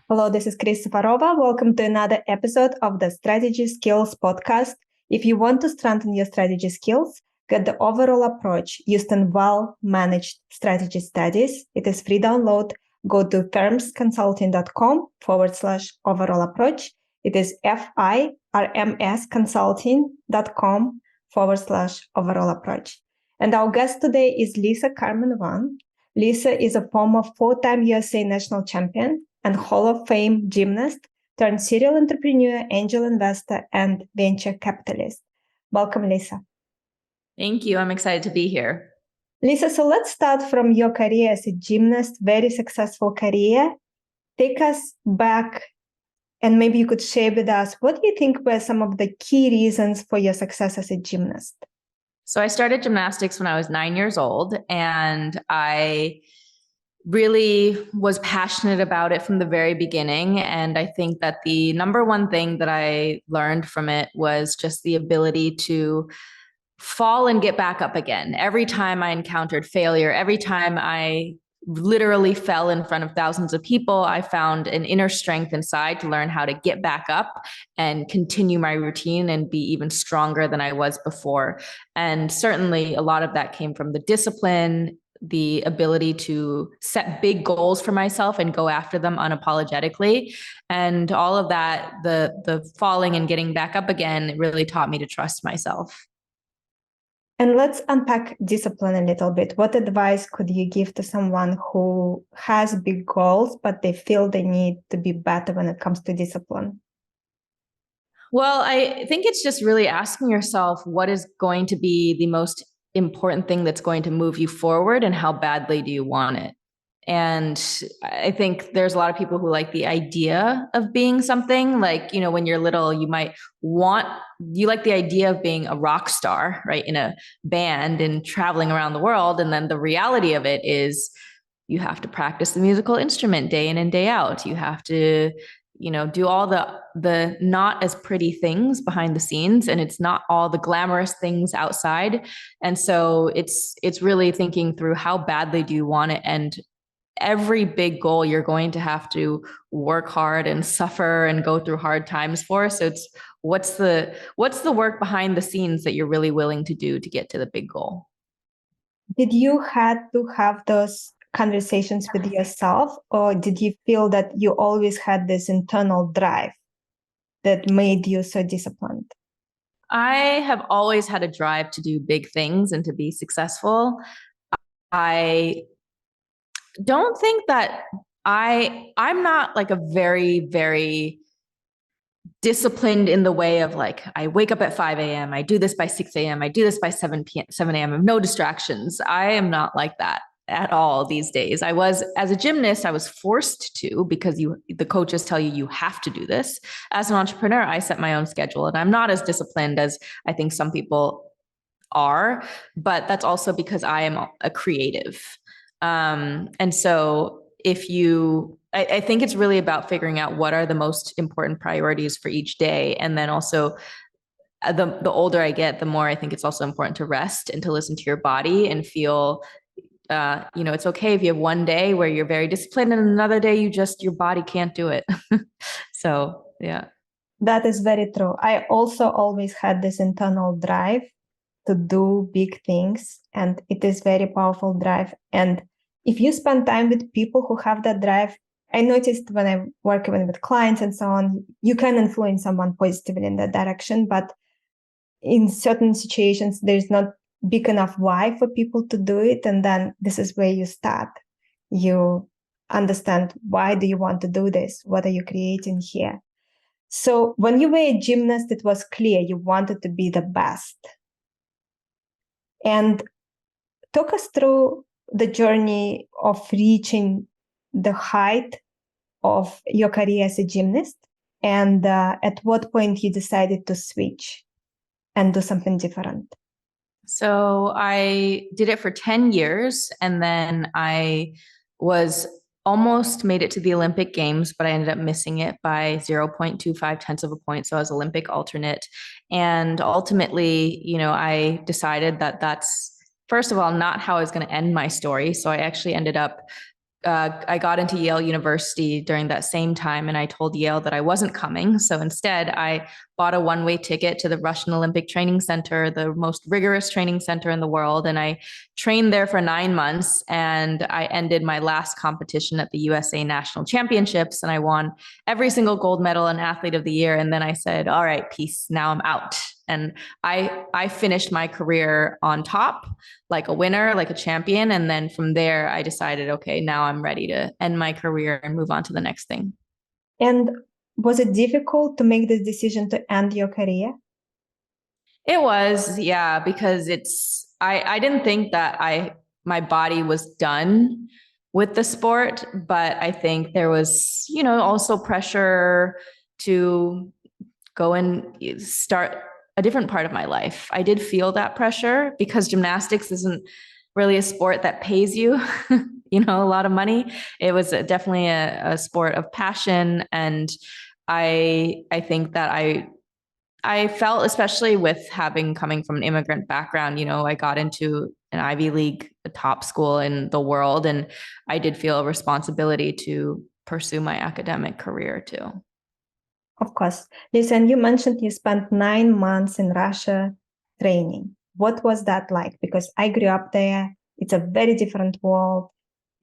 Hello, this is Kristofarova. Welcome to another episode of the Strategy Skills podcast. If you want to strengthen your strategy skills, get the overall approach used in well-managed strategy studies. It is free download. Go to firmsconsulting.com/overall approach. It is firmsconsulting.com/overall approach. And our guest today is Lisa Carmen Wang. Lisa is a former 4-time USA national champion and Hall of Fame gymnast turned serial entrepreneur, angel investor, and venture capitalist. Welcome, Lisa. Thank you. I'm excited to be here. Lisa, so let's start from your career as a gymnast, very successful career. Take us back and maybe you could share with us, what do you think were some of the key reasons for your success as a gymnast? So I started gymnastics when I was 9 years old, and I really was passionate about it from the very beginning. And I think that the number one thing that I learned from it was just the ability to fall and get back up again. Every time I encountered failure, every time I literally fell in front of thousands of people, I found an inner strength inside to learn how to get back up and continue my routine and be even stronger than I was before. And certainly a lot of that came from the discipline, the ability to set big goals for myself and go after them unapologetically. And all of that, the falling and getting back up again, really taught me to trust myself. And let's unpack discipline a little bit. What advice could you give to someone who has big goals, but they feel they need to be better when it comes to discipline? Well, I think it's just really asking yourself, what is going to be the most important thing that's going to move you forward, and how badly do you want it? And I think there's a lot of people who like the idea of being something. Like, you know, when you're little, you like the idea of being a rock star, right, in a band and traveling around the world. And then the reality of it is you have to practice the musical instrument day in and day out. You have to, do all the not as pretty things behind the scenes, and it's not all the glamorous things outside. And so it's really thinking through, how badly do you want it? And every big goal you're going to have to work hard and suffer and go through hard times for. So it's what's the work behind the scenes that you're really willing to do to get to the big goal. Did you had to have those conversations with yourself, or did you feel that you always had this internal drive that made you so disciplined? I have always had a drive to do big things and to be successful. I don't think that I'm not like a very, very disciplined in the way of like, I wake up at 5 a.m. I do this by 6 a.m. I do this by 7 a.m. I have no distractions. I am not like that at all these days. As a gymnast, I was forced to, because the coaches tell you have to do this. As an entrepreneur, I set my own schedule, and I'm not as disciplined as I think some people are, but that's also because I am a creative. And so I think it's really about figuring out what are the most important priorities for each day. And then also the older I get, the more I think it's also important to rest and to listen to your body and feel, it's okay if you have one day where you're very disciplined and another day your body can't do it. So, yeah. That is very true. I also always had this internal drive to do big things, and it is very powerful drive. And if you spend time with people who have that drive, I noticed when I work even with clients and so on, you can influence someone positively in that direction, but in certain situations, there's not big enough why for people to do it. And then this is where you start. You understand, why do you want to do this? What are you creating here? So when you were a gymnast, it was clear you wanted to be the best. And talk us through the journey of reaching the height of your career as a gymnast, and at what point you decided to switch and do something different. So I did it for 10 years, and then I was almost made it to the Olympic Games, but I ended up missing it by 0.25 tenths of a point. So I was Olympic alternate. And ultimately, I decided that that's, first of all, not how I was going to end my story. So I actually ended up I got into Yale University during that same time, and I told Yale that I wasn't coming. So instead, I bought a one-way ticket to the Russian Olympic Training Center, the most rigorous training center in the world. And I trained there for 9 months, and I ended my last competition at the USA National Championships, and I won every single gold medal and athlete of the year. And then I said, all right, peace, now I'm out. And I finished my career on top, like a winner, like a champion. And then from there, I decided, okay, now I'm ready to end my career and move on to the next thing. And was it difficult to make this decision to end your career? It was, yeah, because I didn't think that my body was done with the sport, but I think there was, also pressure to go and start a different part of my life. I did feel that pressure because gymnastics isn't really a sport that pays you, a lot of money. It was definitely a sport of passion. And I think that I felt, especially with coming from an immigrant background, I got into an Ivy League, the top school in the world, and I did feel a responsibility to pursue my academic career too. Of course. Listen, you mentioned you spent 9 months in Russia training. What was that like? Because I grew up there. It's a very different world.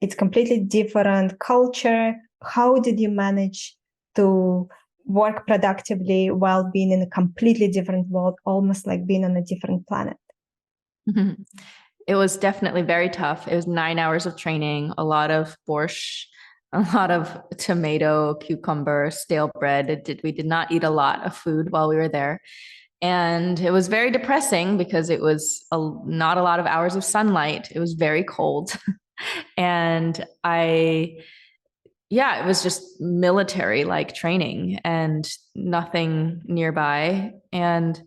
It's completely different culture. How did you manage to work productively while being in a completely different world, almost like being on a different planet? It was definitely very tough. It was 9 hours of training, a lot of borscht, a lot of tomato, cucumber, stale bread. We did not eat a lot of food while we were there. And it was very depressing because it was not a lot of hours of sunlight. It was very cold. And it was just military-like training and nothing nearby and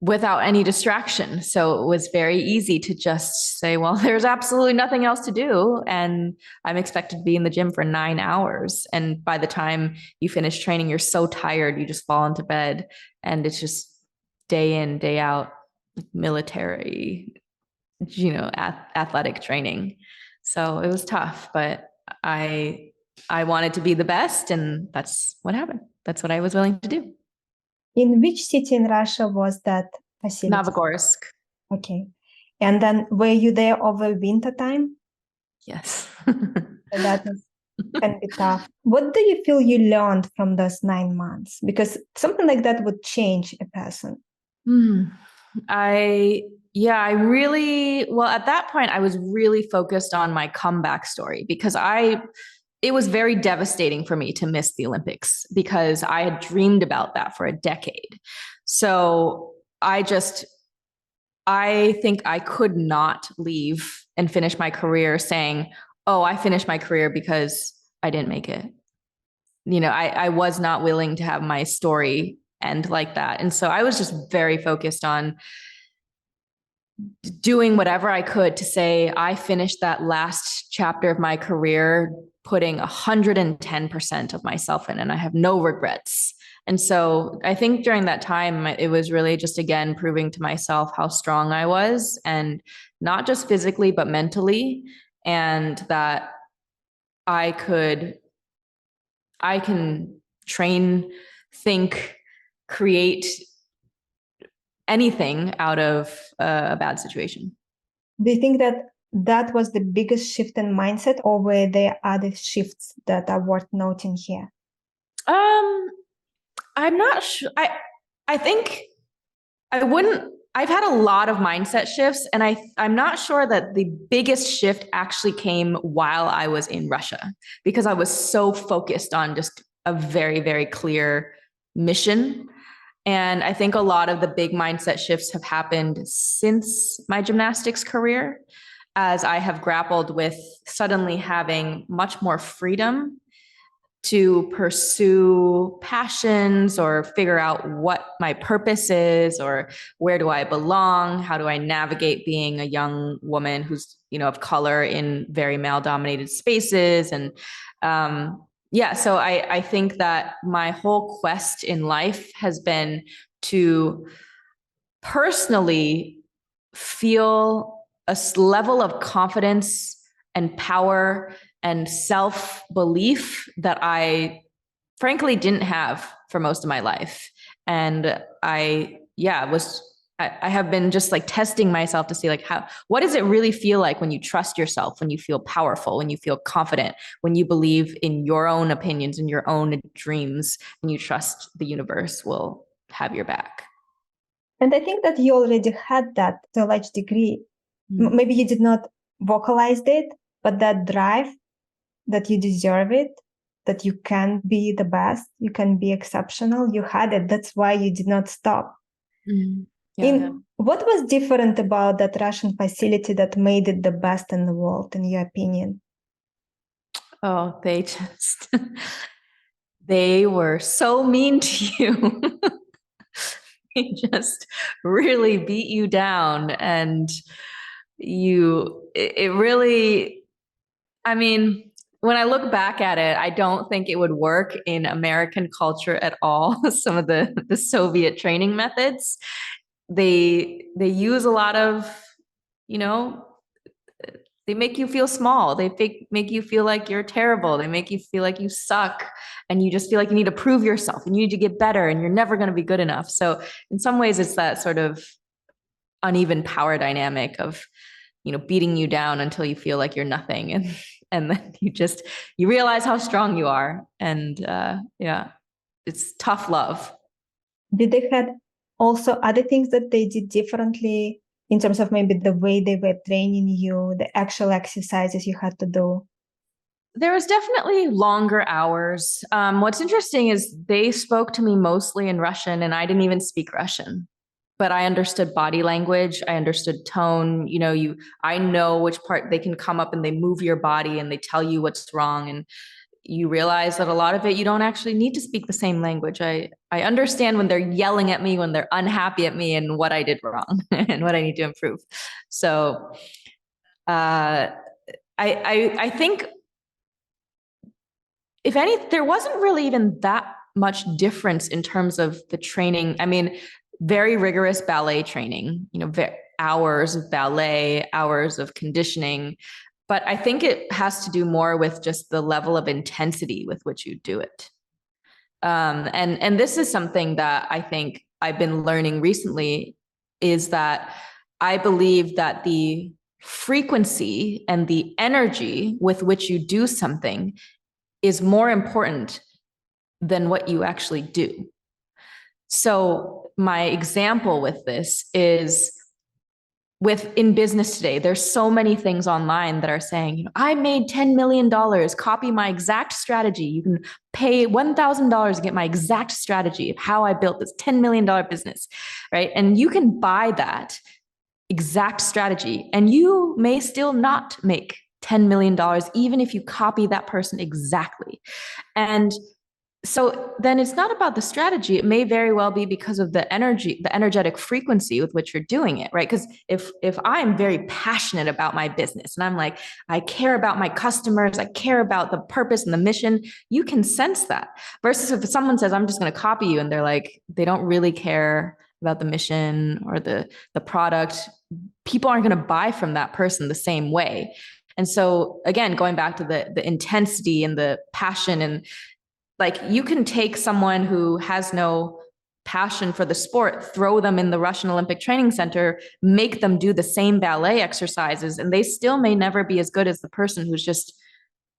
without any distraction. So it was very easy to just say, well, there's absolutely nothing else to do. And I'm expected to be in the gym for 9 hours. And by the time you finish training, you're so tired, you just fall into bed. And it's just day in, day out, military, athletic training. So it was tough, but I wanted to be the best, and that's what happened. That's what I was willing to do. In which city in Russia was that facility? Novogorsk. Okay. And then were you there over winter time? Yes. That can be tough. What do you feel you learned from those 9 months? Because something like that would change a person. I really, well, at that point, I was really focused on my comeback story because it was very devastating for me to miss the Olympics because I had dreamed about that for a decade. So I think I could not leave and finish my career saying, oh, I finished my career because I didn't make it. I was not willing to have my story end like that. And so I was just very focused on doing whatever I could to say I finished that last chapter of my career putting 110% of myself in, and I have no regrets. And so I think during that time, it was really just, again, proving to myself how strong I was, and not just physically, but mentally, and that I can train, think, create anything out of a bad situation. Do you think that was the biggest shift in mindset, or were there other shifts that are worth noting here? I'm not sure. I think I've had a lot of mindset shifts, and I'm not sure that the biggest shift actually came while I was in Russia, because I was so focused on just a very, very clear mission. And I think a lot of the big mindset shifts have happened since my gymnastics career, as I have grappled with suddenly having much more freedom to pursue passions or figure out what my purpose is, or where do I belong? How do I navigate being a young woman who's, of color in very male dominated spaces? And, so I think that my whole quest in life has been to personally feel a level of confidence and power and self-belief that I frankly didn't have for most of my life. And I have been just like testing myself to see like what does it really feel like when you trust yourself, when you feel powerful, when you feel confident, when you believe in your own opinions and your own dreams, and you trust the universe will have your back. And I think that you already had that to a large degree. Maybe you did not vocalize it, but that drive that you deserve it, that you can be the best, you can be exceptional, you had it. That's why you did not stop. What was different about that Russian facility that made it the best in the world, in your opinion? Oh, they were so mean to you. They just really beat you down, and it really, I mean, when I look back at it, I don't think it would work in American culture at all. Some of the Soviet training methods, they use a lot of, they make you feel small. They make you feel like you're terrible. They make you feel like you suck, and you just feel like you need to prove yourself and you need to get better and you're never going to be good enough. So in some ways, it's that sort of uneven power dynamic of, beating you down until you feel like you're nothing. And then you realize how strong you are. And it's tough love. Did they have also other things that they did differently in terms of maybe the way they were training you, the actual exercises you had to do? There was definitely longer hours. What's interesting is they spoke to me mostly in Russian, and I didn't even speak Russian. But I understood body language. I understood tone. I know which part they can come up and they move your body and they tell you what's wrong. And you realize that a lot of it, you don't actually need to speak the same language. I understand when they're yelling at me, when they're unhappy at me, and what I did wrong and what I need to improve. So I think, if any, there wasn't really even that much difference in terms of the training. I mean, very rigorous ballet training, hours of ballet, hours of conditioning. But I think it has to do more with just the level of intensity with which you do it. And this is something that I think I've been learning recently, is that I believe that the frequency and the energy with which you do something is more important than what you actually do. So my example with this is in business today, there's so many things online that are saying, I made $10 million, copy my exact strategy. You can pay $1,000 to get my exact strategy of how I built this $10 million business, right? And you can buy that exact strategy and you may still not make $10 million, even if you copy that person exactly. And so then it's not about the strategy. It may very well be because of the energy, the energetic frequency with which you're doing it, right? Because if I'm very passionate about my business and I'm like, I care about my customers, I care about the purpose and the mission, you can sense that. Versus if someone says, I'm just going to copy you, and they're like, they don't really care about the mission or the product, people aren't going to buy from that person the same way. And so again, going back to the intensity and the passion, and like, you can take someone who has no passion for the sport, throw them in the Russian Olympic Training Center, make them do the same ballet exercises, and they still may never be as good as the person who's just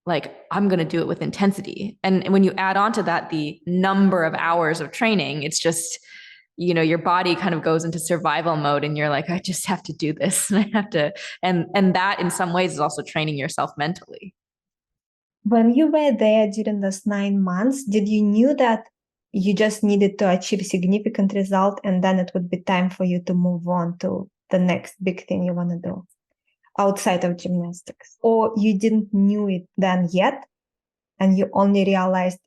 like, I'm going to do it with intensity. And when you add on to that the number of hours of training, it's just, your body kind of goes into survival mode, and you're like, I just have to do this, and I have to, and that in some ways is also training yourself mentally. When you were there during those 9 months, did you knew that you just needed to achieve significant result and then it would be time for you to move on to the next big thing you want to do outside of gymnastics? Or you didn't knew it then yet and you only realized,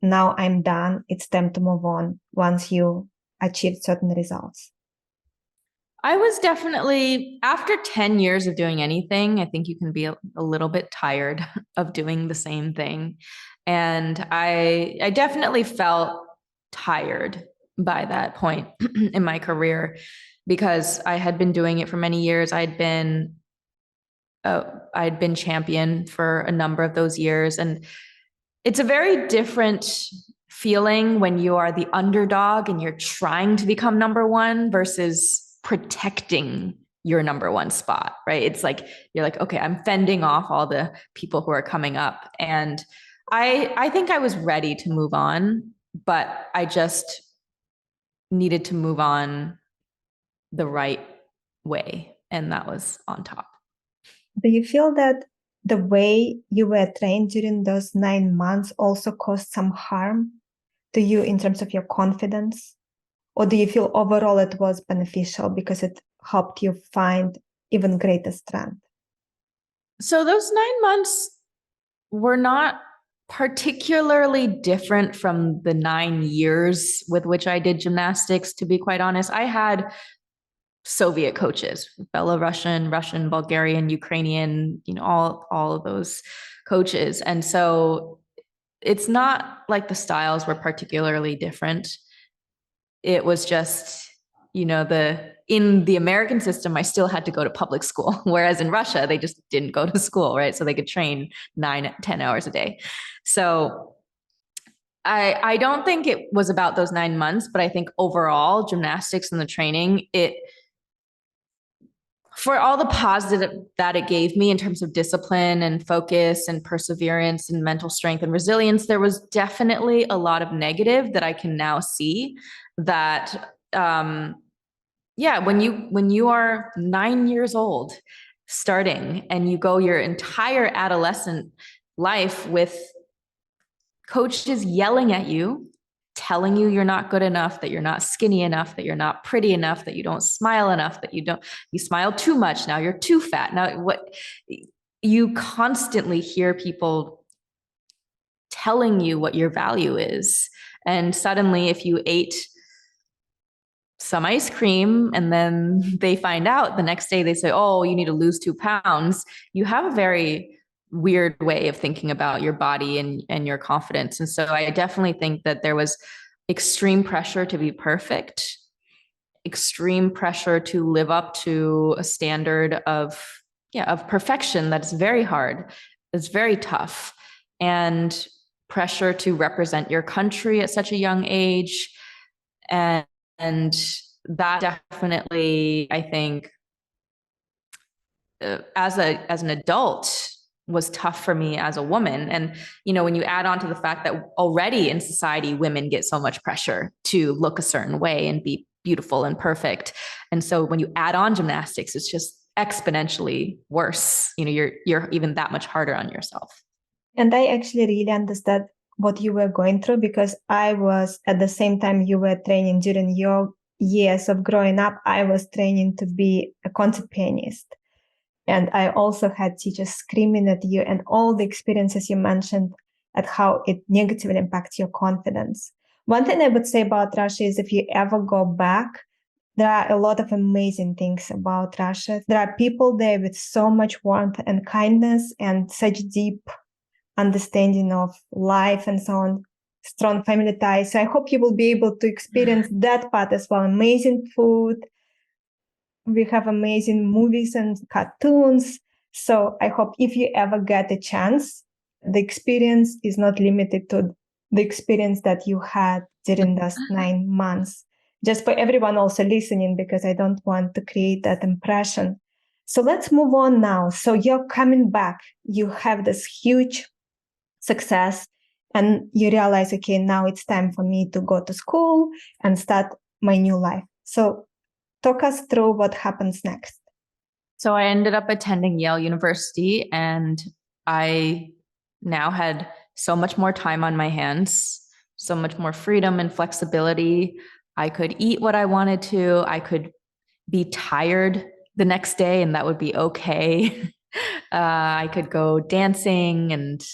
now I'm done, it's time to move on once you achieved certain results? I was definitely, after 10 years of doing anything, I think you can be a little bit tired of doing the same thing. And I definitely felt tired by that point in my career, because I had been doing it for many years. I'd been I'd been champion for a number of those years. And it's a very different feeling when you are the underdog and you're trying to become number one versus protecting your number one spot, right? It's like, you're like, okay, I'm fending off all the people who are coming up. And I think I was ready to move on, but I just needed to move on the right way. And that was on top. Do you feel that the way you were trained during those 9 months also caused some harm to you in terms of your confidence? Or do you feel overall it was beneficial because it helped you find even greater strength? So those 9 months were not particularly different from the 9 years with which I did gymnastics, to be quite honest. I had Soviet coaches, Belarusian, Russian, Bulgarian, Ukrainian, all of those coaches. And so it's not like the styles were particularly different. It was just, in the American system, I still had to go to public school, whereas in Russia, they just didn't go to school, right? So they could train 9-10 hours a day. So I don't think it was about those 9 months, but I think overall gymnastics and the training, for all the positive that it gave me in terms of discipline and focus and perseverance and mental strength and resilience, there was definitely a lot of negative that I can now see that, when you are 9 years old starting and you go your entire adolescent life with coaches yelling at you, telling you you're not good enough, that you're not skinny enough, that you're not pretty enough, that you don't smile enough, that you smile too much, now you're too fat. Now, what you constantly hear people telling you what your value is. And suddenly, if you ate some ice cream and then they find out the next day, they say, oh, you need to lose 2 pounds, you have a very weird way of thinking about your body and your confidence. And so I definitely think that there was extreme pressure to be perfect, extreme pressure to live up to a standard of perfection that's very hard. It's very tough. And pressure to represent your country at such a young age. And that definitely, I think, as an adult, was tough for me as a woman. And, when you add on to the fact that already in society, women get so much pressure to look a certain way and be beautiful and perfect. And so when you add on gymnastics, it's just exponentially worse. You're even that much harder on yourself. And I actually really understand what you were going through, because I was, at the same time you were training during your years of growing up, I was training to be a concert pianist. And I also had teachers screaming at you, and all the experiences you mentioned at how it negatively impacts your confidence. One thing I would say about Russia is, if you ever go back, there are a lot of amazing things about Russia. There are people there with so much warmth and kindness and such deep understanding of life and so on, strong family ties. So I hope you will be able to experience that part as well. Amazing food. We have amazing movies and cartoons. So I hope if you ever get a chance, the experience is not limited to the experience that you had during those 9 months. Just for everyone also listening, because I don't want to create that impression. So let's move on now. So you're coming back. You have this huge success and you realize, okay, now it's time for me to go to school and start my new life. So talk us through what happens next. So I ended up attending Yale University, and I now had so much more time on my hands, so much more freedom and flexibility. I could eat what I wanted to. I could be tired the next day, and that would be okay. I could go dancing, and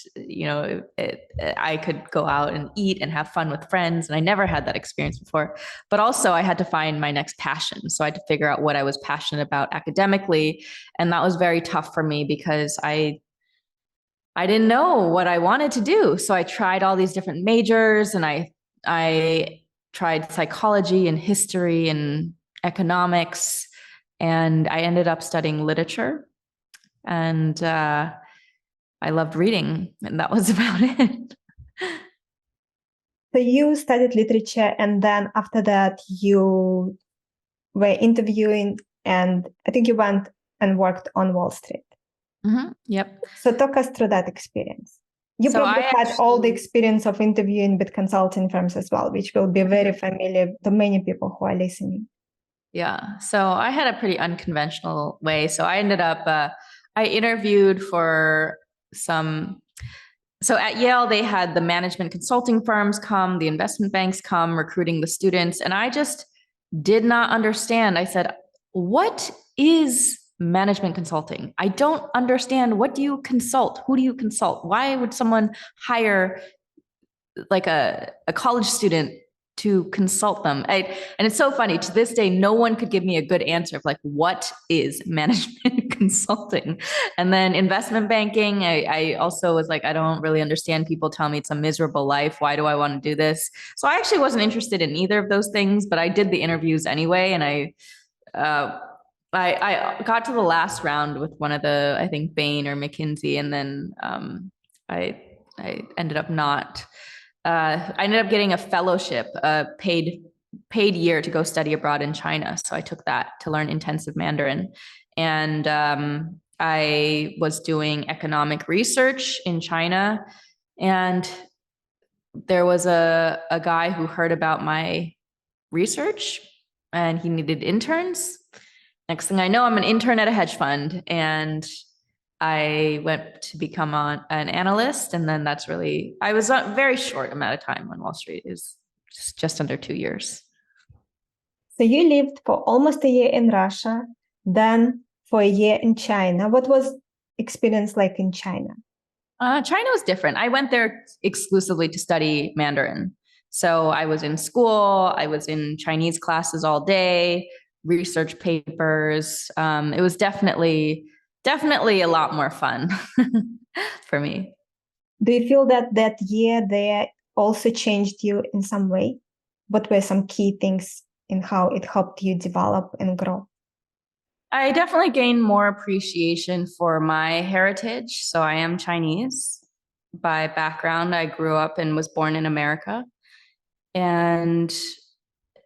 I could go out and eat and have fun with friends. And I never had that experience before. But also I had to find my next passion. So I had to figure out what I was passionate about academically. And that was very tough for me, because I didn't know what I wanted to do. So I tried all these different majors, and I tried psychology and history and economics, and I ended up studying literature. And I loved reading, and that was about it. So you studied literature, and then after that you were interviewing, and I think you went and worked on Wall Street. Yep. So talk us through that experience. You So probably I had all the actually- experience of interviewing with consulting firms as well, which will be very familiar to many people who are listening. Yeah. So I had a pretty unconventional way. So I ended up, I interviewed for some. So at Yale, they had the management consulting firms come, the investment banks come, recruiting the students. And I just did not understand. I said, what is management consulting? I don't understand. What do you consult? Who do you consult? Why would someone hire like a college student to consult them? And it's so funny, to this day, no one could give me a good answer of like, what is management consulting? And then investment banking, I also was like, I don't really understand. People tell me it's a miserable life. Why do I want to do this? So I actually wasn't interested in either of those things, but I did the interviews anyway. And I got to the last round with one of the, I think Bain or McKinsey. And then I ended up not, I ended up getting a fellowship, a paid year to go study abroad in China. So I took that to learn intensive Mandarin. And I was doing economic research in China. And there was a guy who heard about my research and he needed interns. Next thing I know, I'm an intern at a hedge fund, and I went to become an analyst. And then that's really, I was a very short amount of time on Wall Street, is just under 2 years. So you lived for almost a year in Russia, then for a year in China. What was experience like in China? China was different. I went there exclusively to study Mandarin. So I was in school, I was in Chinese classes all day, research papers. It was definitely a lot more fun for me. Do you feel that that year there also changed you in some way? What were some key things in how it helped you develop and grow? I definitely gained more appreciation for my heritage. So I am Chinese by background. I grew up and was born in America. And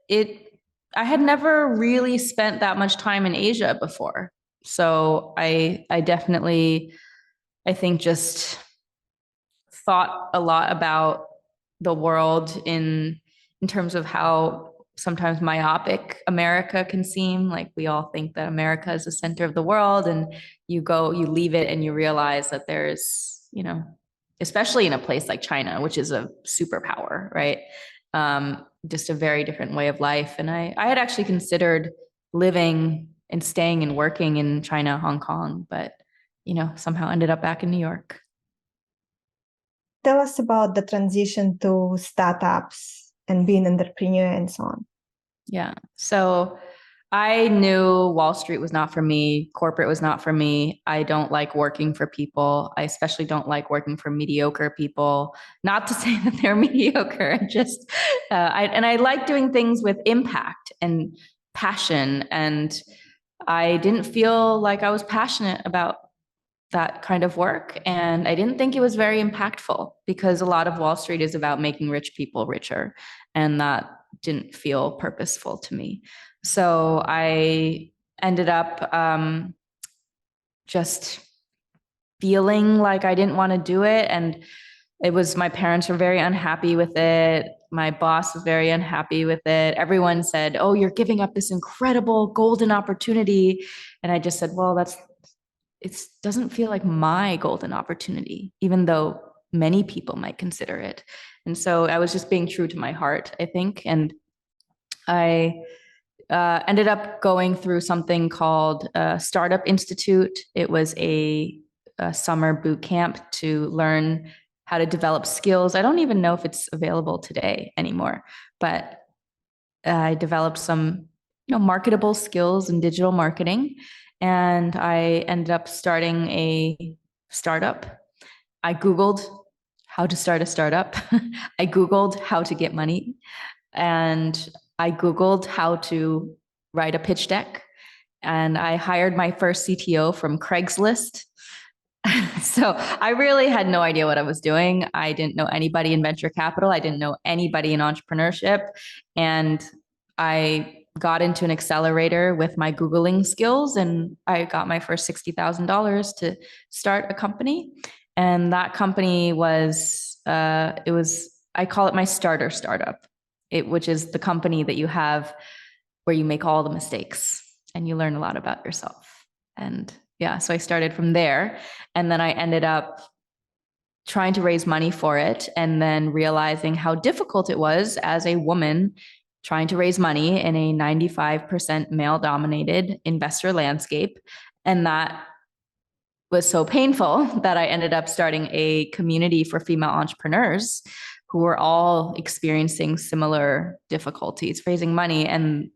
I had never really spent that much time in Asia before. So I definitely, I think, just thought a lot about the world in terms of how sometimes myopic America can seem. Like, we all think that America is the center of the world, and you leave it and you realize that there's, especially in a place like China, which is a superpower, right? Just a very different way of life. And I had actually considered living and staying and working in China, Hong Kong, but, somehow ended up back in New York. Tell us about the transition to startups and being an entrepreneur and so on. Yeah. So I knew Wall Street was not for me. Corporate was not for me. I don't like working for people. I especially don't like working for mediocre people. Not to say that they're mediocre. I like doing things with impact and passion. And I didn't feel like I was passionate about that kind of work. And I didn't think it was very impactful, because a lot of Wall Street is about making rich people richer. And that didn't feel purposeful to me. So I ended up just feeling like I didn't want to do it. And my parents were very unhappy with it. My boss was very unhappy with it. Everyone said, "Oh, you're giving up this incredible golden opportunity." And I just said, well, it doesn't feel like my golden opportunity, even though many people might consider it. And so I was just being true to my heart, I think. And I ended up going through something called Startup Institute. It was a summer boot camp to learn how to develop skills. I don't even know if it's available today anymore, but I developed some, marketable skills in digital marketing. And I ended up starting a startup. I Googled how to start a startup. I Googled how to get money. And I Googled how to write a pitch deck. and I hired my first CTO from Craigslist. So I really had no idea what I was doing. I didn't know anybody in venture capital. I didn't know anybody in entrepreneurship. And I got into an accelerator with my Googling skills, and I got my first $60,000 to start a company. And that company was, I call it my starter startup, which is the company that you have where you make all the mistakes and you learn a lot about yourself. And yeah, so I started from there, and then I ended up trying to raise money for it, and then realizing how difficult it was as a woman trying to raise money in a 95% male dominated investor landscape. And that was so painful that I ended up starting a community for female entrepreneurs who were all experiencing similar difficulties raising money. And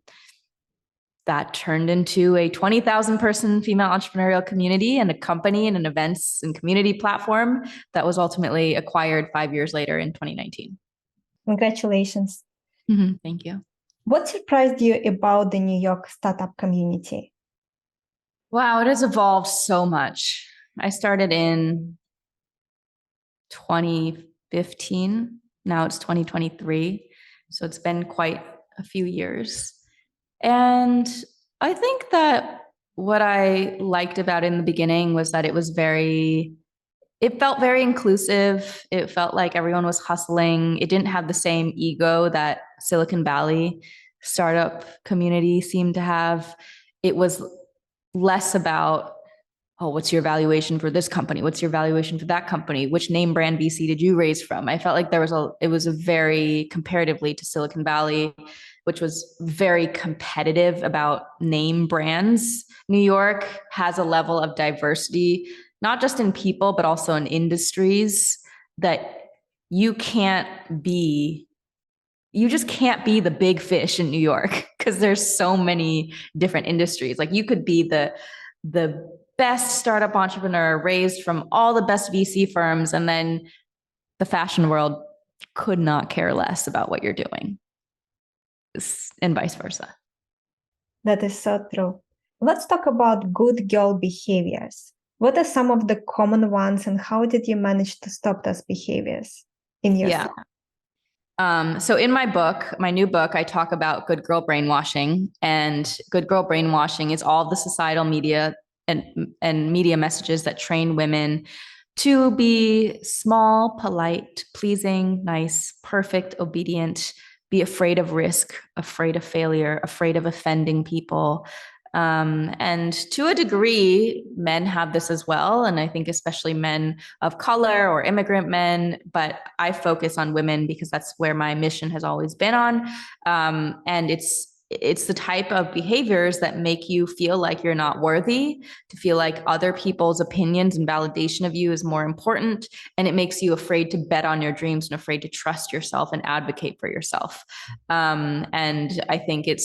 that turned into a 20,000 person female entrepreneurial community and a company and an events and community platform that was ultimately acquired 5 years later in 2019. Congratulations. Thank you. What surprised you about the New York startup community? Wow, it has evolved so much. I started in 2015. Now it's 2023. So it's been quite a few years. And I think that what I liked about it in the beginning was that it felt very inclusive. It felt like everyone was hustling. It didn't have the same ego that Silicon Valley startup community seemed to have. It was less about, oh, what's your valuation for this company? What's your valuation for that company? Which name brand VC did you raise from? I felt like it was a very, comparatively to Silicon Valley, which was very competitive about name brands. New York has a level of diversity, not just in people, but also in industries that you just can't be the big fish in New York because there's so many different industries. Like you could be the best startup entrepreneur raised from all the best VC firms, and then the fashion world could not care less about what you're doing, and vice versa. That is so true. Let's talk about good girl behaviors. What are some of the common ones, and how did you manage to stop those behaviors in yourself? So in my book, my new book, I talk about good girl brainwashing, and good girl brainwashing is all the societal media and media messages that train women to be small, polite, pleasing, nice, perfect, obedient, be afraid of risk, afraid of failure, afraid of offending people. And to a degree, men have this as well. And I think especially men of color or immigrant men, but I focus on women because that's where my mission has always been on. And it's the type of behaviors that make you feel like you're not worthy, to feel like other people's opinions and validation of you is more important. And it makes you afraid to bet on your dreams and afraid to trust yourself and advocate for yourself. And I think it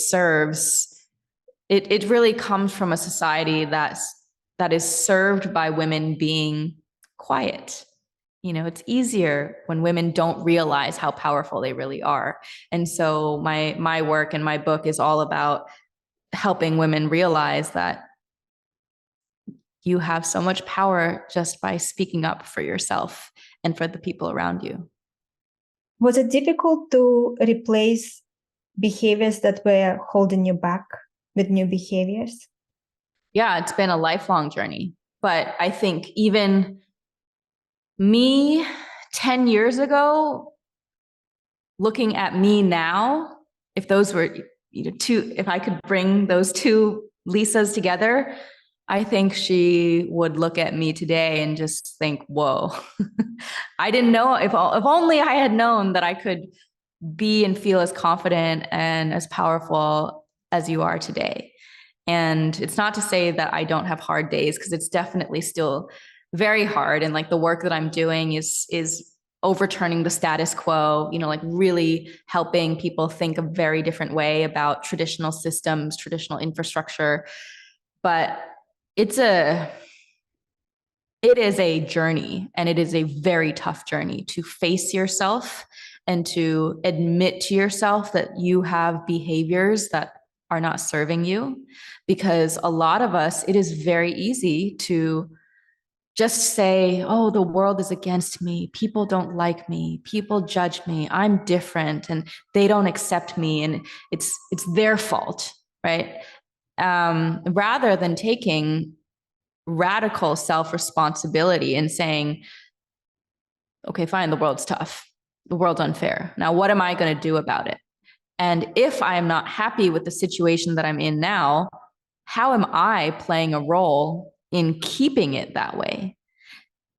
really comes from a society that is served by women being quiet. You know, it's easier when women don't realize how powerful they really are. And so my work and my book is all about helping women realize that you have so much power just by speaking up for yourself and for the people around you. Was it difficult to replace behaviors that were holding you back with new behaviors? Yeah, it's been a lifelong journey. But I think even me 10 years ago, looking at me now, if those were if I could bring those two Lisas together, I think she would look at me today and just think, whoa, I didn't know, if only I had known that I could be and feel as confident and as powerful as you are today. And it's not to say that I don't have hard days, because it's definitely still very hard. And like the work that I'm doing is overturning the status quo, like really helping people think a very different way about traditional systems, traditional infrastructure. But it is a journey, and it is a very tough journey to face yourself and to admit to yourself that you have behaviors that are not serving you. Because a lot of us, it is very easy to just say, oh, the world is against me. People don't like me. People judge me. I'm different and they don't accept me. And it's their fault, right? Rather than taking radical self-responsibility and saying, okay, fine, the world's tough. The world's unfair. Now, what am I going to do about it? And if I am not happy with the situation that I'm in now, how am I playing a role in keeping it that way?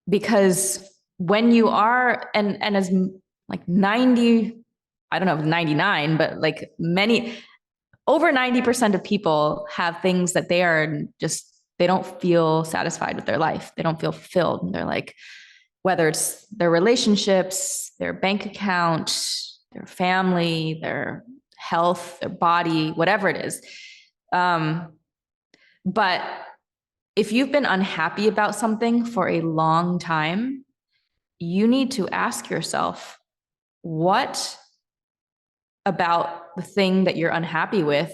Because when you are, and as like 90, I don't know if 99, but like over 90% of people have things that they are just, they don't feel satisfied with their life. They don't feel fulfilled. And they're like, whether it's their relationships, their bank account, their family, their health, their body, whatever it is. But if you've been unhappy about something for a long time, you need to ask yourself, what about the thing that you're unhappy with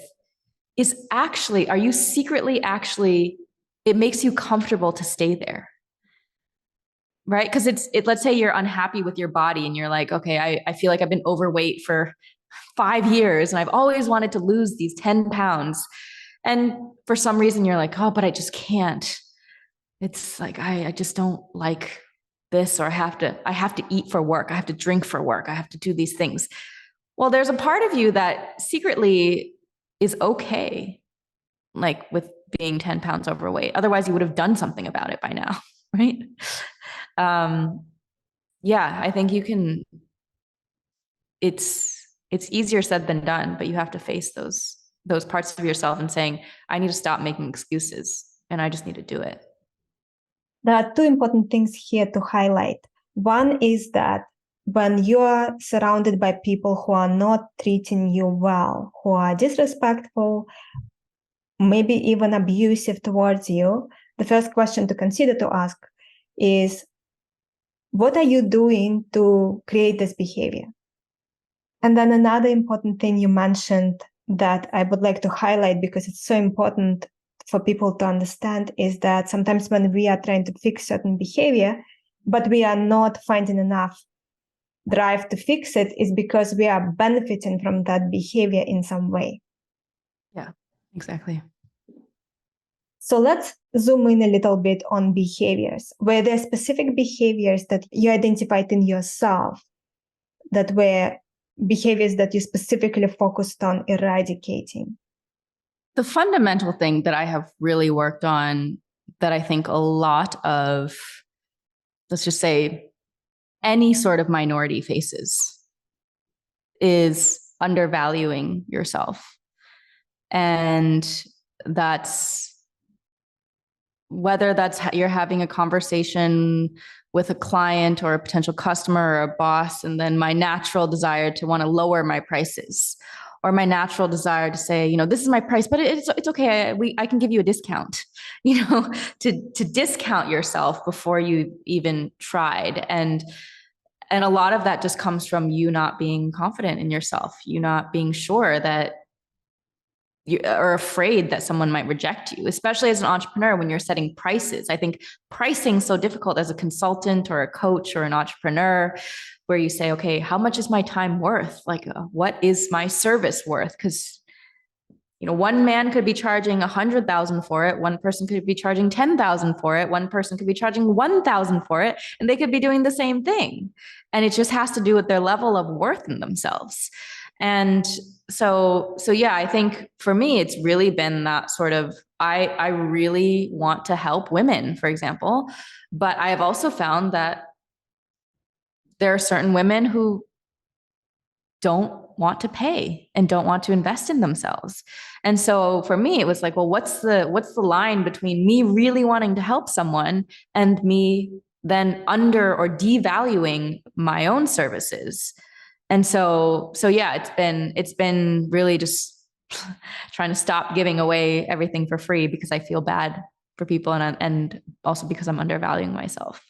is actually, are you secretly actually, it makes you comfortable to stay there? Right? Because let's say you're unhappy with your body and you're like, okay, I feel like I've been overweight for 5 years and I've always wanted to lose these 10 pounds. And for some reason you're like, oh, but I just can't. It's like, I just don't like this, or I have to eat for work. I have to drink for work. I have to do these things. Well, there's a part of you that secretly is okay, like with being 10 pounds overweight. Otherwise you would have done something about it by now, right? Yeah, I think it's easier said than done, but you have to face those parts of yourself and saying, I need to stop making excuses and I just need to do it. There are two important things here to highlight. One is that when you are surrounded by people who are not treating you well, who are disrespectful, maybe even abusive towards you, the first question to consider to ask is, what are you doing to create this behavior? And then another important thing you mentioned that I would like to highlight because it's so important for people to understand is that sometimes when we are trying to fix certain behavior, but we are not finding enough drive to fix it, is because we are benefiting from that behavior in some way. Yeah, exactly. So let's zoom in a little bit on behaviors. Were there specific behaviors that you identified in yourself that were behaviors that you specifically focused on eradicating? The fundamental thing that I have really worked on, that I think a lot of, let's just say, any sort of minority faces, is undervaluing yourself. And that's whether that's you're having a conversation with a client or a potential customer or a boss, and then my natural desire to want to lower my prices, or my natural desire to say, this is my price, but it's okay. I can give you a discount, to discount yourself before you even tried. And a lot of that just comes from you not being confident in yourself, you not being sure that you are afraid that someone might reject you, especially as an entrepreneur when you're setting prices. I think pricing is so difficult as a consultant or a coach or an entrepreneur, where you say, okay, how much is my time worth? Like, what is my service worth? Because, one man could be charging 100,000 for it. One person could be charging 10,000 for it. One person could be charging 1,000 for it, and they could be doing the same thing. And it just has to do with their level of worth in themselves. And so yeah, I think for me, it's really been that sort of, I really want to help women, for example, but I have also found that there are certain women who don't want to pay and don't want to invest in themselves. And so for me, it was like, well, what's the line between me really wanting to help someone and me then under or devaluing my own services? And so yeah, it's been really just trying to stop giving away everything for free, because I feel bad for people, and also because I'm undervaluing myself.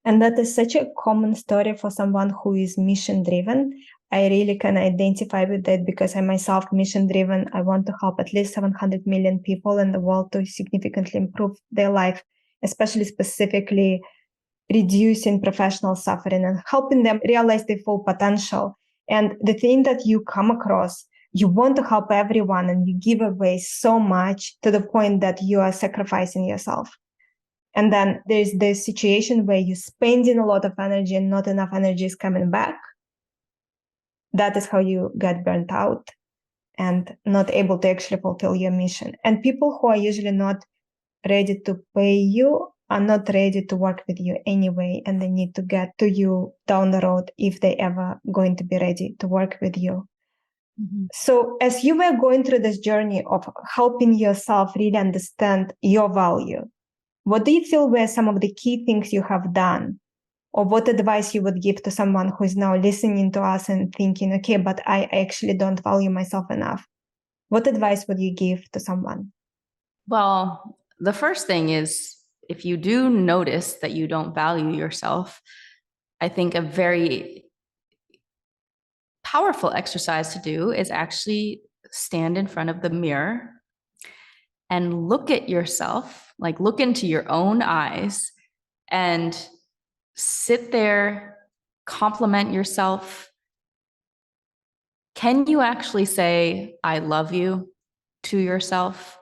And that is such a common story for someone who is mission driven. I really can identify with that because I'm myself mission driven. I want to help at least 700 million people in the world to significantly improve their life, especially specifically reducing professional suffering and helping them realize their full potential. And the thing that you come across, you want to help everyone and you give away so much to the point that you are sacrificing yourself. And then there's this situation where you're spending a lot of energy and not enough energy is coming back. That is how you get burnt out and not able to actually fulfill your mission. And people who are usually not ready to pay you are not ready to work with you anyway, and they need to get to you down the road if they ever going to be ready to work with you. Mm-hmm. So as you were going through this journey of helping yourself really understand your value, what do you feel were some of the key things you have done? Or what advice you would give to someone who is now listening to us and thinking, okay, but I actually don't value myself enough? What advice would you give to someone? Well, the first thing is, if you do notice that you don't value yourself, I think a very powerful exercise to do is actually stand in front of the mirror and look at yourself, like look into your own eyes and sit there, compliment yourself. Can you actually say, I love you to yourself?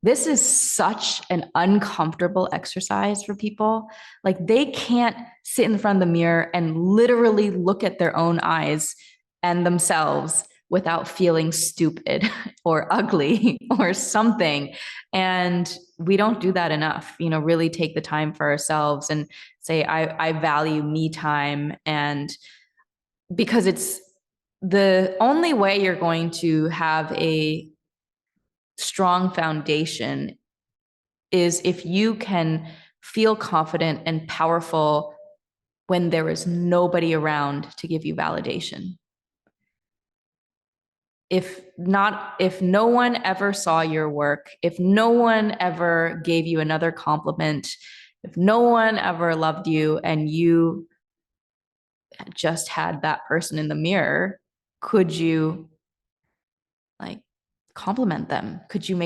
This is such an uncomfortable exercise for people. Like they can't sit in front of the mirror and literally look at their own eyes and themselves without feeling stupid or ugly or something. And we don't do that enough, really take the time for ourselves and say, I value me time. And because it's the only way you're going to have a strong foundation is if you can feel confident and powerful when there is nobody around to give you validation. If no one ever saw your work, if no one ever gave you another compliment, if no one ever loved you and you just had that person in the mirror, could you compliment them? Could you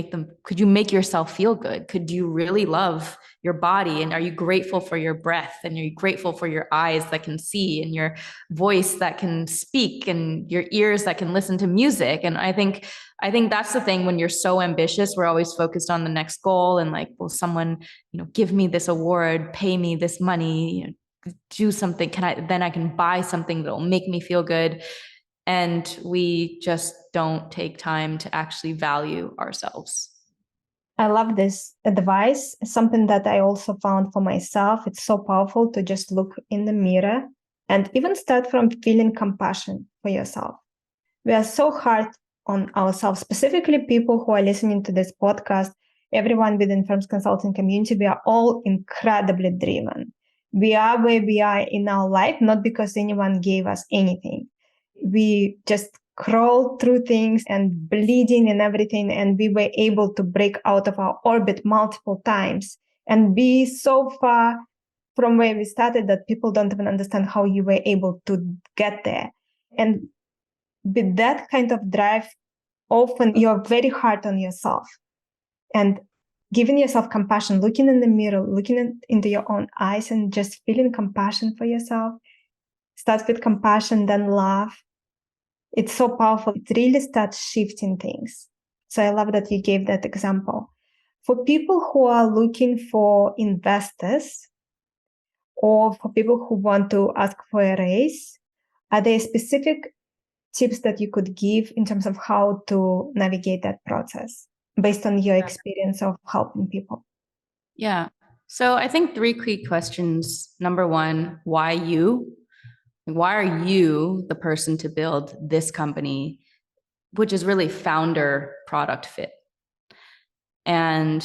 make yourself feel good? Could you really love your body? And are you grateful for your breath? And are you grateful for your eyes that can see and your voice that can speak and your ears that can listen to music? And I think that's the thing. When you're so ambitious, we're always focused on the next goal and will someone, give me this award, pay me this money, do something. Then I can buy something that'll make me feel good. And we just don't take time to actually value ourselves. I love this advice. It's something that I also found for myself. It's so powerful to just look in the mirror and even start from feeling compassion for yourself. We are so hard on ourselves, specifically people who are listening to this podcast, everyone within Firms Consulting community. We are all incredibly driven. We are where we are in our life, not because anyone gave us anything. We just crawled through things and bleeding and everything. And we were able to break out of our orbit multiple times and be so far from where we started that people don't even understand how you were able to get there. And with that kind of drive, often you're very hard on yourself. And giving yourself compassion, looking in the mirror, looking into your own eyes and just feeling compassion for yourself. Start with compassion, then love. It's so powerful. It really starts shifting things. So I love that you gave that example. For people who are looking for investors or for people who want to ask for a raise, are there specific tips that you could give in terms of how to navigate that process based on your experience of helping people? Yeah. So I think 3 key questions. Number 1, why you? Why are you the person to build this company, which is really founder product fit? And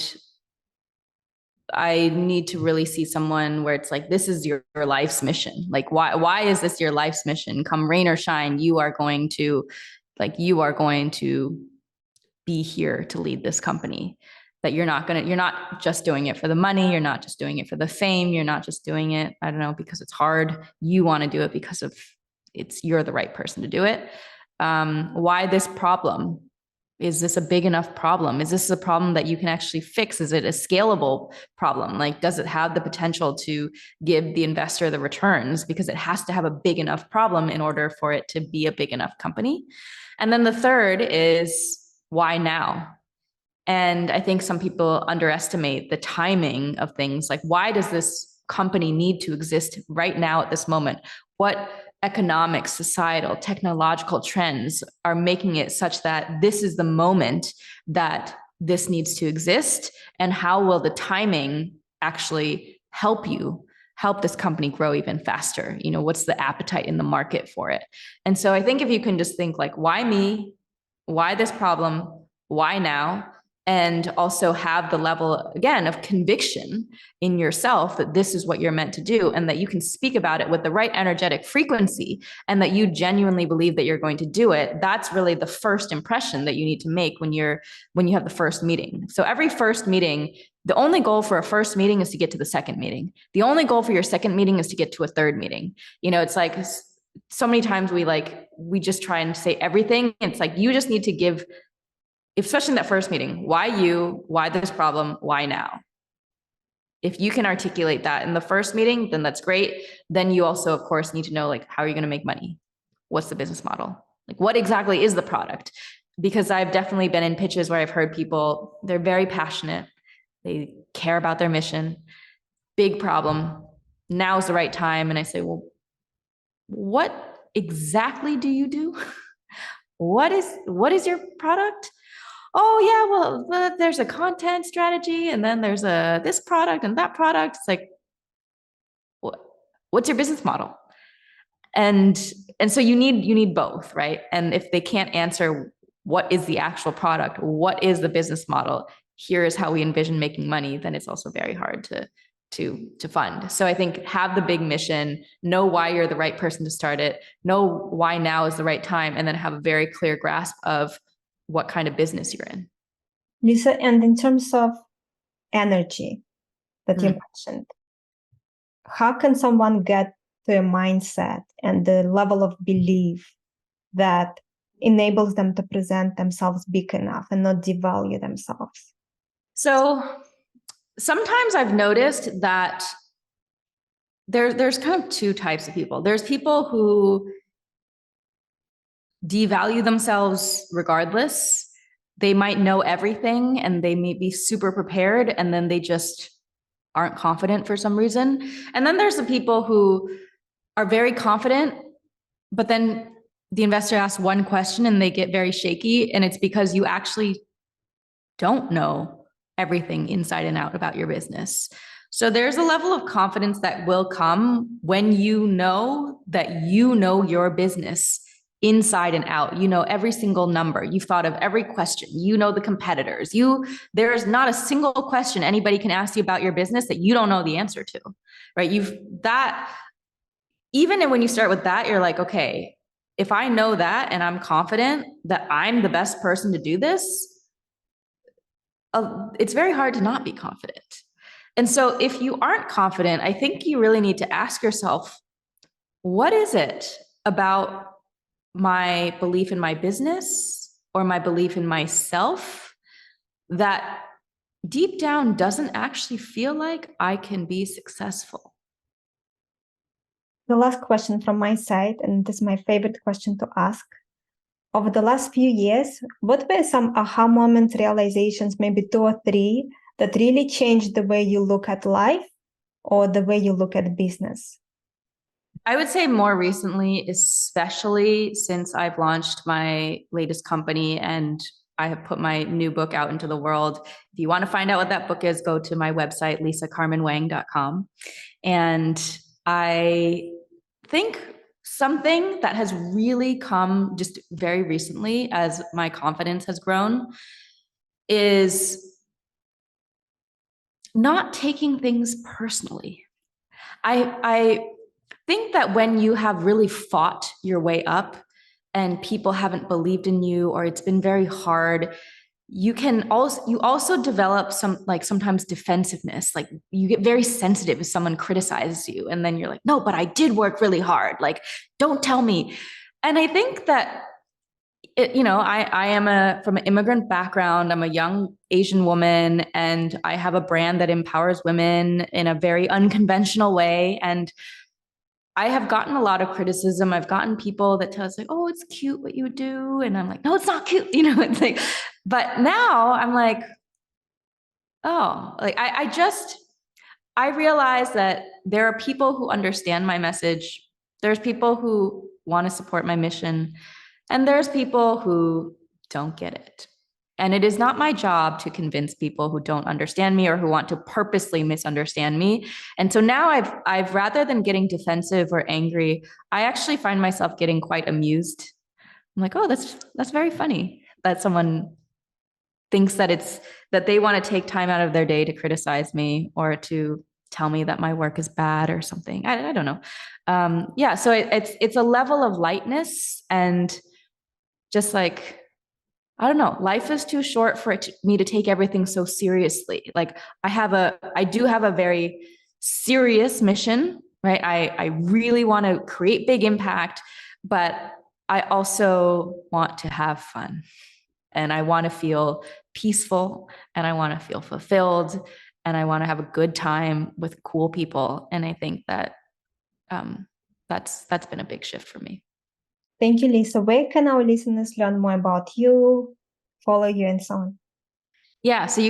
I need to really see someone where it's this is your life's mission. Why is this your life's mission? Come rain or shine, you are going to be here to lead this company. That you're not just doing it for the money. You're not just doing it for the fame. You're not just doing it, I don't know, because it's hard. You want to do it because of you're the right person to do it. Why this problem? Is this a big enough problem? Is this a problem that you can actually fix? Is it a scalable problem? Like, does it have the potential to give the investor the returns? Because it has to have a big enough problem in order for it to be a big enough company. And then the third is, why now? And I think some people underestimate the timing of things. Like, why does this company need to exist right now at this moment? What economic, societal, technological trends are making it such that this is the moment that this needs to exist? And how will the timing actually help this company grow even faster? You know, what's the appetite in the market for it? And so I think if you can just think like, why me? Why this problem? Why now? And also have the level, again, of conviction in yourself that this is what you're meant to do, and that you can speak about it with the right energetic frequency, and that you genuinely believe that you're going to do it. That's really the first impression that you need to make when you have the first meeting. So every first meeting, the only goal for a first meeting is to get to the second meeting. The only goal for your second meeting is to get to a third meeting. You know, it's like so many times we just try and say everything. It's like, you just need to give, especially in that first meeting, why you, why this problem, why now? If you can articulate that in the first meeting, then that's great. Then you also, of course, need to know, like, how are you going to make money? What's the business model? Like, what exactly is the product? Because I've definitely been in pitches where I've heard people, they're very passionate. They care about their mission. Big problem. Now's the right time. And I say, well, what exactly do you do? What is your product? Oh yeah, well, there's a content strategy, and then there's this product and that product. It's like, what's your business model? And so you need both, right? And if they can't answer what is the actual product, what is the business model, here is how we envision making money, then it's also very hard to fund. So I think have the big mission, know why you're the right person to start it, know why now is the right time, and then have a very clear grasp of what kind of business you're in. Lisa, and in terms of energy that you mentioned, how can someone get to a mindset and the level of belief that enables them to present themselves big enough and not devalue themselves? So sometimes I've noticed that there's kind of two types of people. There's people who devalue themselves regardless. They might know everything and they may be super prepared, and then they just aren't confident for some reason. And then there's the people who are very confident, but then the investor asks one question and they get very shaky, and it's because you actually don't know everything inside and out about your business. So there's a level of confidence that will come when you know that you know your business inside and out. You know every single number. You've thought of every question. You know the competitors. There is not a single question anybody can ask you about your business that you don't know the answer to, right? Even when you start with that, you're like, okay, if I know that and I'm confident that I'm the best person to do this, it's very hard to not be confident. And so if you aren't confident, I think you really need to ask yourself, what is it about my belief in my business or my belief in myself that deep down doesn't actually feel like I can be successful? The last question from my side, and this is my favorite question to ask. Over the last few years, what were some aha moments, realizations, maybe 2 or 3, that really changed the way you look at life or the way you look at business? I would say more recently, especially since I've launched my latest company and I have put my new book out into the world. If you want to find out what that book is, go to my website, lisacarmenwang.com. And I think something that has really come just very recently as my confidence has grown is not taking things personally. I think that when you have really fought your way up and people haven't believed in you, or it's been very hard, you also develop some, like, sometimes defensiveness. Like, you get very sensitive if someone criticizes you, and then you're like, no, but I did work really hard. Like, don't tell me. And I think that I am from an immigrant background. I'm a young Asian woman, and I have a brand that empowers women in a very unconventional way. And I have gotten a lot of criticism. I've gotten people that tell us, like, oh, it's cute what you do. And I'm like, no, it's not cute. It's like, but now I'm like, oh, like I realize that there are people who understand my message. There's people who want to support my mission, and there's people who don't get it. And it is not my job to convince people who don't understand me or who want to purposely misunderstand me. And so now I've rather than getting defensive or angry, I actually find myself getting quite amused. I'm like, oh, that's very funny that someone thinks that they want to take time out of their day to criticize me or to tell me that my work is bad or something. I don't know. Yeah, so it's a level of lightness, and just like, I don't know, life is too short for me to take everything so seriously. Like, I do have a very serious mission, right? I really want to create big impact, but I also want to have fun, and I want to feel peaceful, and I want to feel fulfilled, and I want to have a good time with cool people. And I think that that's been a big shift for me. Thank you, Lisa. Where can our listeners learn more about you, follow you, and so on? Yeah, so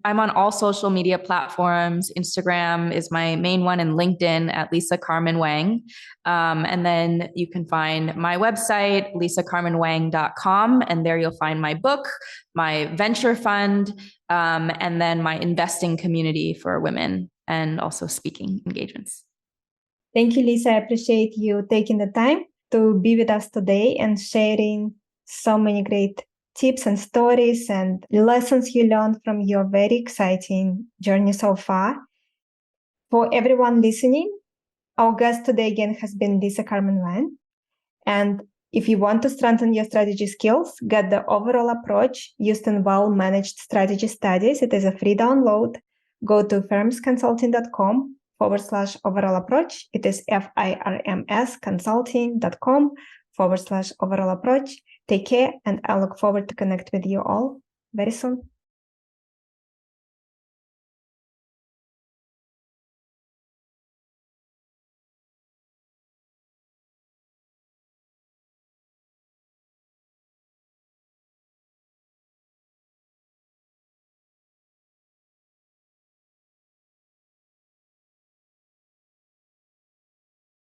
I'm on all social media platforms. Instagram is my main one, and LinkedIn at Lisa Carmen Wang. And then you can find my website, lisacarmenwang.com, and there you'll find my book, my venture fund, and then my investing community for women, and also speaking engagements. Thank you, Lisa. I appreciate you taking the time to be with us today and sharing so many great tips and stories and lessons you learned from your very exciting journey so far. For everyone listening, our guest today again has been Lisa Carmen Wang. And if you want to strengthen your strategy skills, get the overall approach used in well-managed strategy studies. It is a free download. Go to firmsconsulting.com/overall approach. It is firmsconsulting.com/overall approach. Take care, and I look forward to connect with you all very soon.